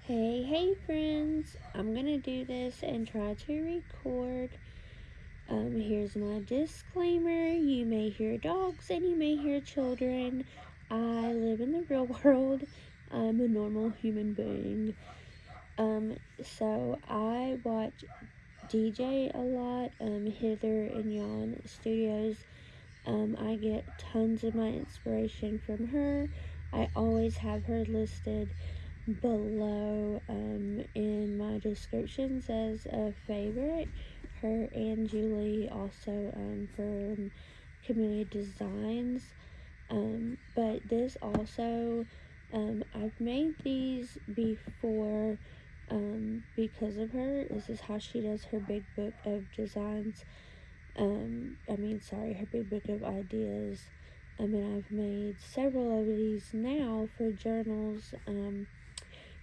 Hey friends, I'm gonna do this and try to record. Here's my disclaimer. You may hear dogs and you may hear children. I live in the real world. I'm a normal human being. So I watch DJ a lot, Hither and Yon Studios. I get tons of my inspiration from her. I always have her listed below in my descriptions as a favorite. Her and Julie also from Camelia Designs. But this also, I've made these before because of her. This is how she does her big book of designs. Her big book of ideas. And I've made several of these now for journals.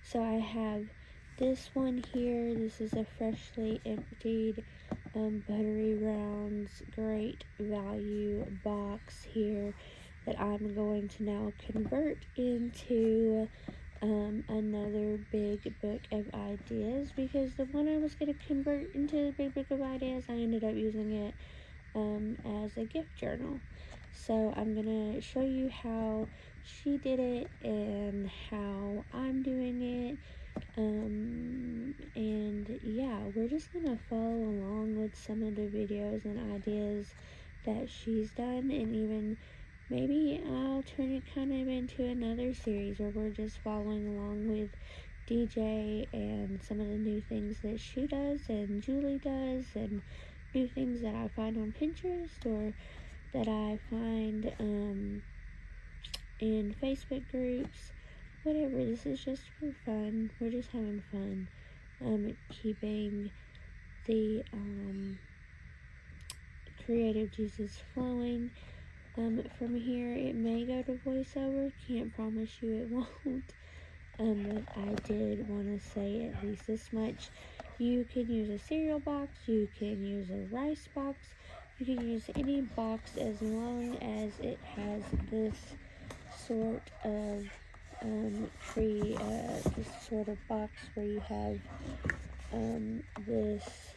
So I have this one here. This is a freshly emptied Buttery Rounds Great Value box here that I'm going to now convert into another big book of ideas, because the one I was going to convert into the big book of ideas, I ended up using it as a gift journal. So I'm going to show you how she did it and how I'm doing it. And yeah, we're just going to follow along with some of the videos and ideas that she's done, and even maybe I'll turn it kind of into another series where we're just following along with DJ and some of the new things that she does and Julie does, and new things that I find on Pinterest or that I find in Facebook groups, whatever. This is just for fun. We're just having fun, keeping the creative juices flowing. From here, it may go to voiceover. Can't promise you it won't. But I did want to say at least this much. You can use a cereal box. You can use a rice box. You can use any box as long as it has this sort of this sort of box where you have this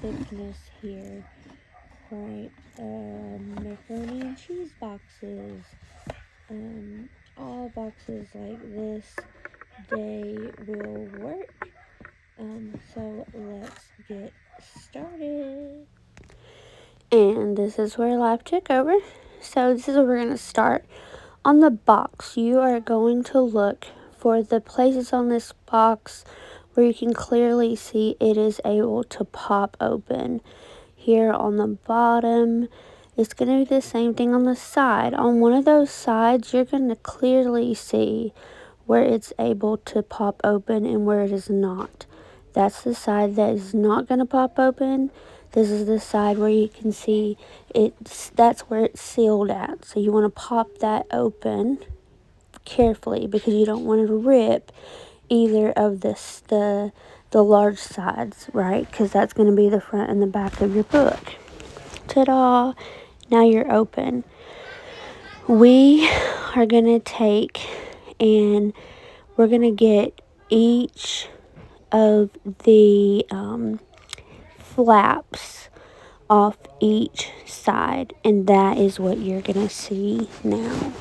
thickness here, right? Macaroni and cheese boxes, all boxes like this, they will work. So let's get started. And this is where life took over. So this is where we're going to start. On the box, you are going to look for the places on this box where you can clearly see it is able to pop open. Here on the bottom, it's going to be the same thing on the side. On one of those sides, you're going to clearly see where it's able to pop open and where it is not. That's the side that is not going to pop open. This is the side where you can see that's where it's sealed at. So you want to pop that open carefully because you don't want to rip either of the large sides, right? Because that's going to be the front and the back of your book. Ta-da! Now you're open. We are going to take and we're going to get each of the flaps off each side, and that is what you're going to see now.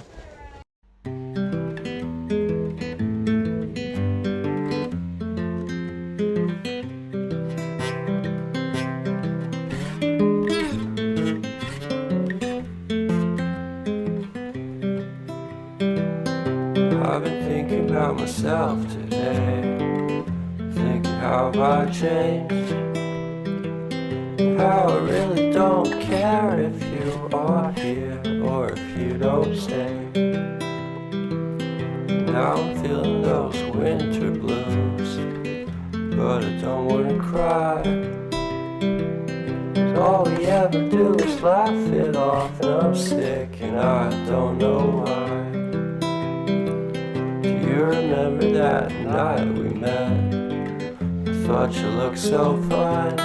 I've been thinking about myself today, thinking how have I changed, how I really don't care if you are here or if you don't stay. Now I'm feeling those winter blues, but I don't wanna cry. 'Cause all we ever do is laugh it off, and I'm sick and I don't know why. You remember that night we met? I thought you looked so fine.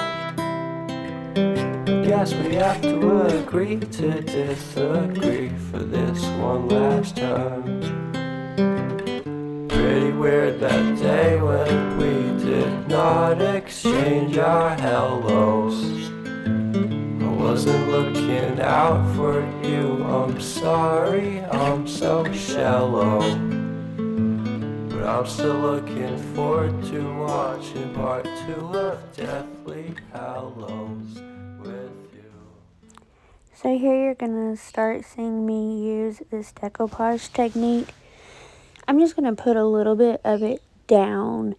Guess we have to agree to disagree for this one last time. Pretty weird that day when we did not exchange our hellos. I wasn't looking out for you, I'm sorry, I'm so shallow. But I'm still looking forward to watching part 2 of Deathly Hallows with you. So here you're gonna start seeing me use this decoupage technique. I'm just gonna put a little bit of it down.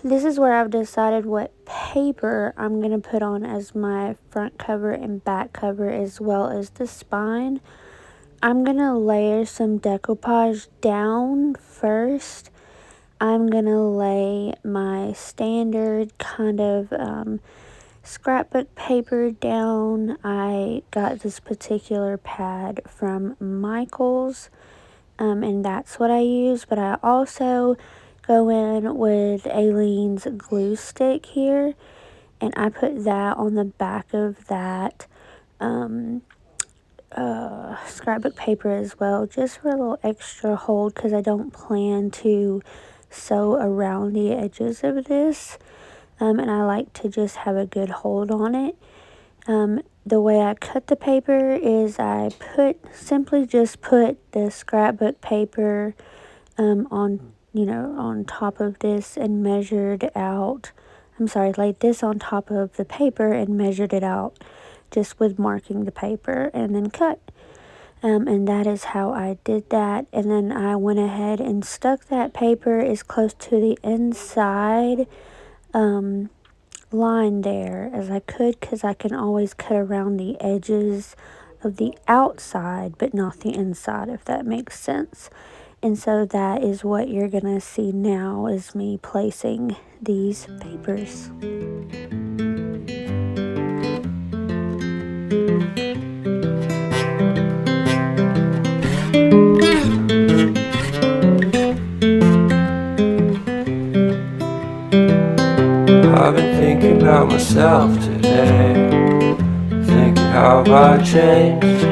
This is where I've decided what paper I'm gonna put on as my front cover and back cover, as well as the spine. I'm gonna layer some decoupage down first. I'm gonna lay my standard kind of scrapbook paper down. I got this particular pad from Michael's, and that's what I use, but I also go in with Aileen's glue stick here, and I put that on the back of that scrapbook paper as well, just for a little extra hold, because I don't plan to sew around the edges of this, and I like to just have a good hold on it. The way I cut the paper is I simply just put the scrapbook paper on top of this and measured out. Laid this on top of the paper and measured it out just with marking the paper and then cut. And that is how I did that. And then I went ahead and stuck that paper as close to the inside line there as I could, because I can always cut around the edges of the outside but not the inside, if that makes sense. And so that is what you're gonna see now, is me placing these papers. I've been thinking about myself today, thinking how I changed,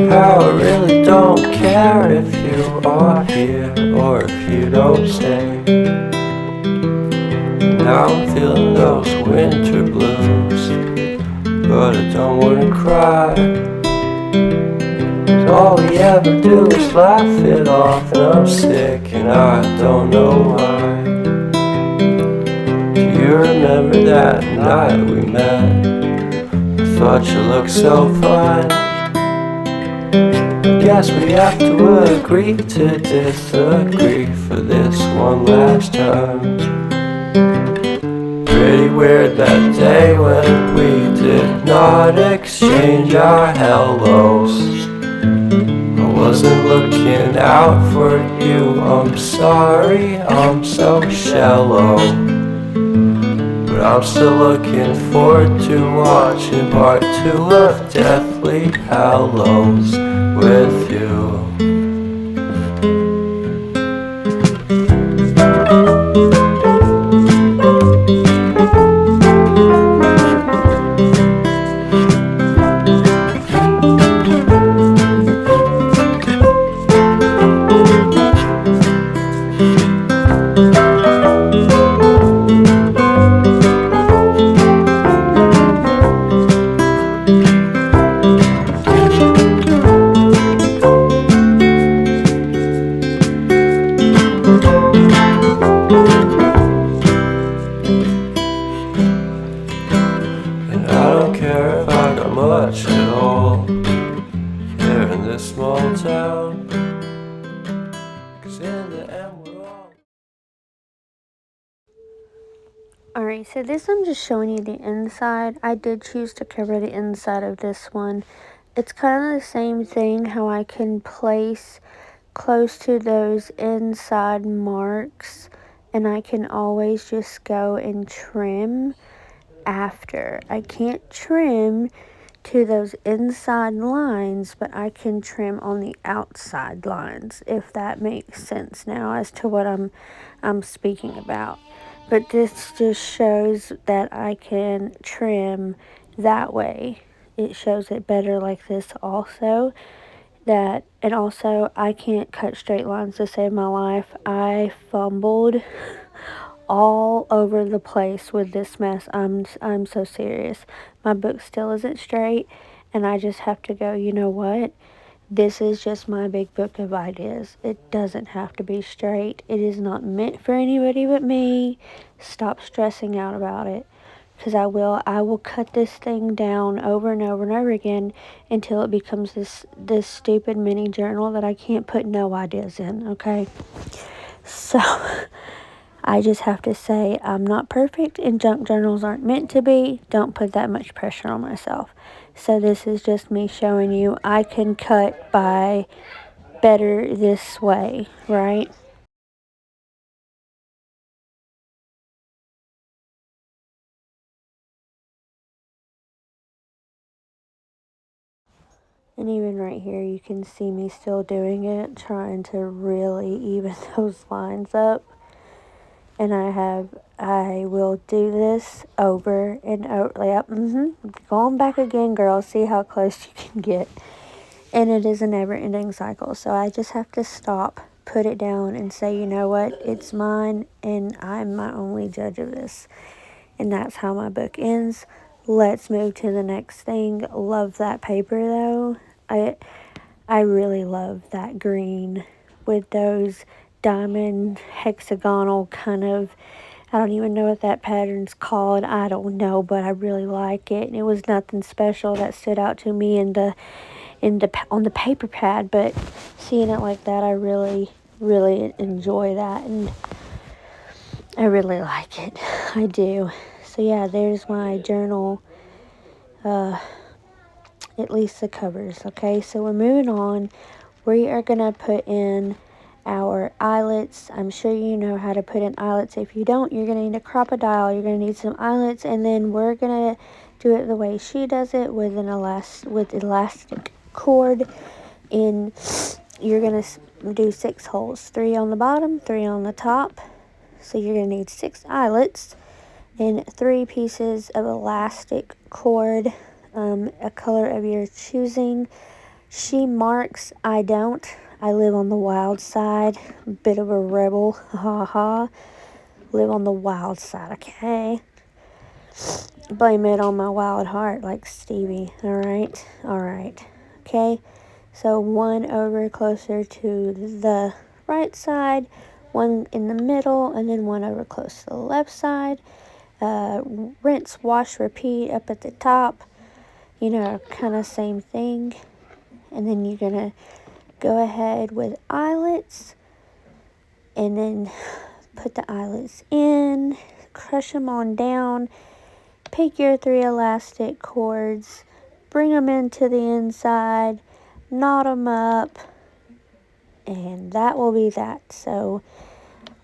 how I really don't care if you are here or if you don't stay. Now I'm feeling those winter blues, but I don't wanna cry. 'Cause all we ever do is laugh it off, and I'm sick and I don't know why. Do you remember that night we met? I thought you looked so fine. I guess we have to agree to disagree for this one last time. Pretty weird that day when we did not exchange our hellos. I wasn't looking out for you, I'm sorry, I'm so shallow. But I'm still looking forward to watching part 2 of Deathly Hallows with you. Much at all here in this small town, 'cause in the end we're all. Alright, so this I'm just showing you the inside. I did choose to cover the inside of this one. It's kind of the same thing, how I can place close to those inside marks, and I can always just go and trim after. I can't trim to those inside lines, but I can trim on the outside lines, if that makes sense now as to what I'm speaking about. But this just shows that I can trim that way. It shows it better like this also. that, and also I can't cut straight lines to save my life. I fumbled all over the place with this mess. I'm so serious. My book still isn't straight, and I just have to go, you know what? This is just my big book of ideas. It doesn't have to be straight. It is not meant for anybody but me. Stop stressing out about it. Because I will cut this thing down over and over and over again until it becomes this stupid mini journal that I can't put no ideas in, okay? So I just have to say I'm not perfect and junk journals aren't meant to be. Don't put that much pressure on myself. So this is just me showing you I can cut by better this way, right? And even right here you can see me still doing it, trying to really even those lines up. And I will do this over and over. Yep, going back again, girls. See how close you can get. And it is a never-ending cycle. So I just have to stop, put it down, and say, you know what? It's mine, and I'm my only judge of this. And that's how my book ends. Let's move to the next thing. Love that paper, though. I really love that green with those diamond hexagonal kind of, I don't even know what that pattern's called. I don't know, but I really like it. And it was nothing special that stood out to me on the paper pad, but seeing it like that, I really enjoy that, and I really like it. I do. So yeah, there's my journal, at least the covers. Okay, so we're moving on. We are gonna put in our eyelets. I'm sure you know how to put in eyelets. If you don't, you're gonna need a crocodile. You're gonna need some eyelets, and then we're gonna do it the way she does it with elastic cord. And you're gonna do 6 holes, 3 on the bottom, 3 on the top. So you're gonna need 6 eyelets and 3 pieces of elastic cord, a color of your choosing. She marks, I don't. I live on the wild side, bit of a rebel, ha ha. Live on the wild side, okay? Blame it on my wild heart, like Stevie, alright, okay? So 1 over closer to the right side, 1 in the middle, and then 1 over close to the left side. Rinse, wash, repeat up at the top, kind of same thing. And then you're gonna go ahead with eyelets, and then put the eyelets in, crush them on down, pick your 3 elastic cords, bring them into the inside, knot them up, and that will be that. So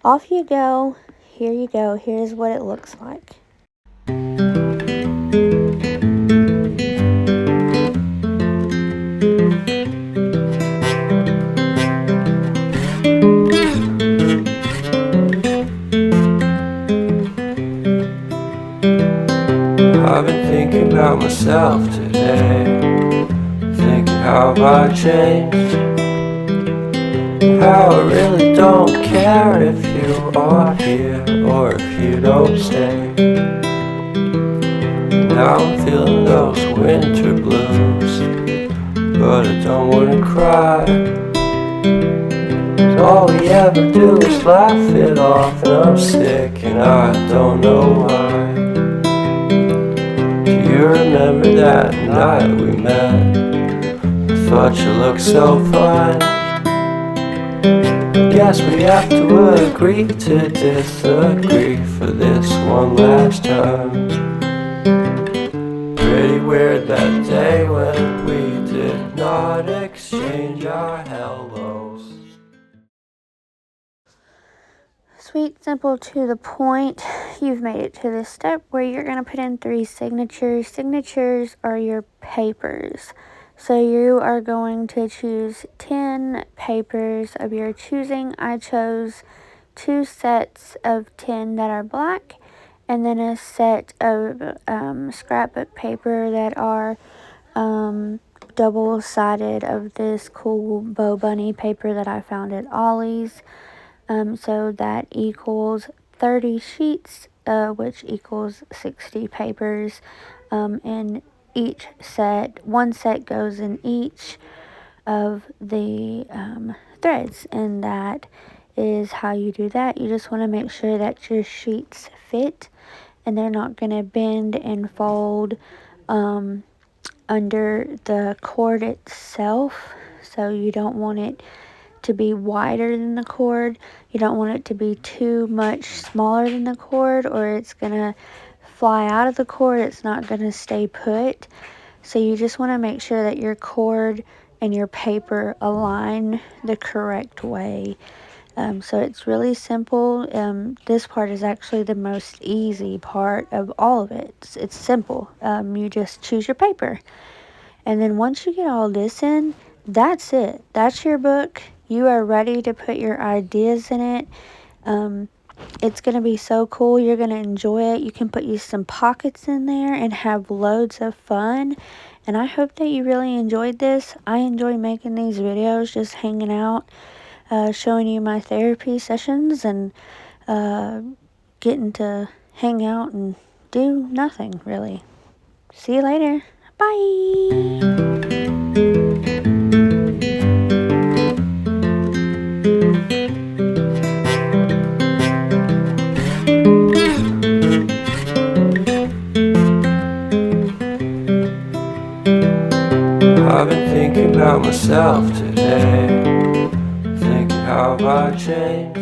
off you go. Here you go. Here's what it looks like. I've been thinking about myself today, thinking how have I changed, how I really don't care if you are here or if you don't stay. Now I'm feeling those winter blues, but I don't wanna cry. 'Cause all we ever do is laugh it off, and I'm sick and I don't know why. Do you remember that night we met? I thought you looked so fine. Guess we have to agree to disagree for this one last time. Pretty weird that day when we did not exchange our hellos. Sweet, simple, to the point. You've made it to this step where you're going to put in 3 signatures. Signatures are your papers. So you are going to choose 10 papers of your choosing. I chose 2 sets of 10 that are black, and then a set of scrapbook paper that are double-sided of this cool Bow Bunny paper that I found at Ollie's. So that equals 30 sheets, which equals 60 papers. And each set, one set goes in each of the threads, and that is how you do that. You just want to make sure that your sheets fit and they're not going to bend and fold under the cord itself. So you don't want it to be wider than the cord. You don't want it to be too much smaller than the cord, or it's going to fly out of the cord. It's not going to stay put. So you just want to make sure that your cord and your paper align the correct way. So it's really simple. This part is actually the most easy part of all of it. It's simple. You just choose your paper. And then once you get all this in, that's it. That's your book. You are ready to put your ideas in it. It's going to be so cool. You're going to enjoy it. You can put you some pockets in there and have loads of fun. And I hope that you really enjoyed this. I enjoy making these videos, just hanging out, showing you my therapy sessions, and getting to hang out and do nothing, really. See you later. Bye. I've been thinking about myself today, thinking how I changed.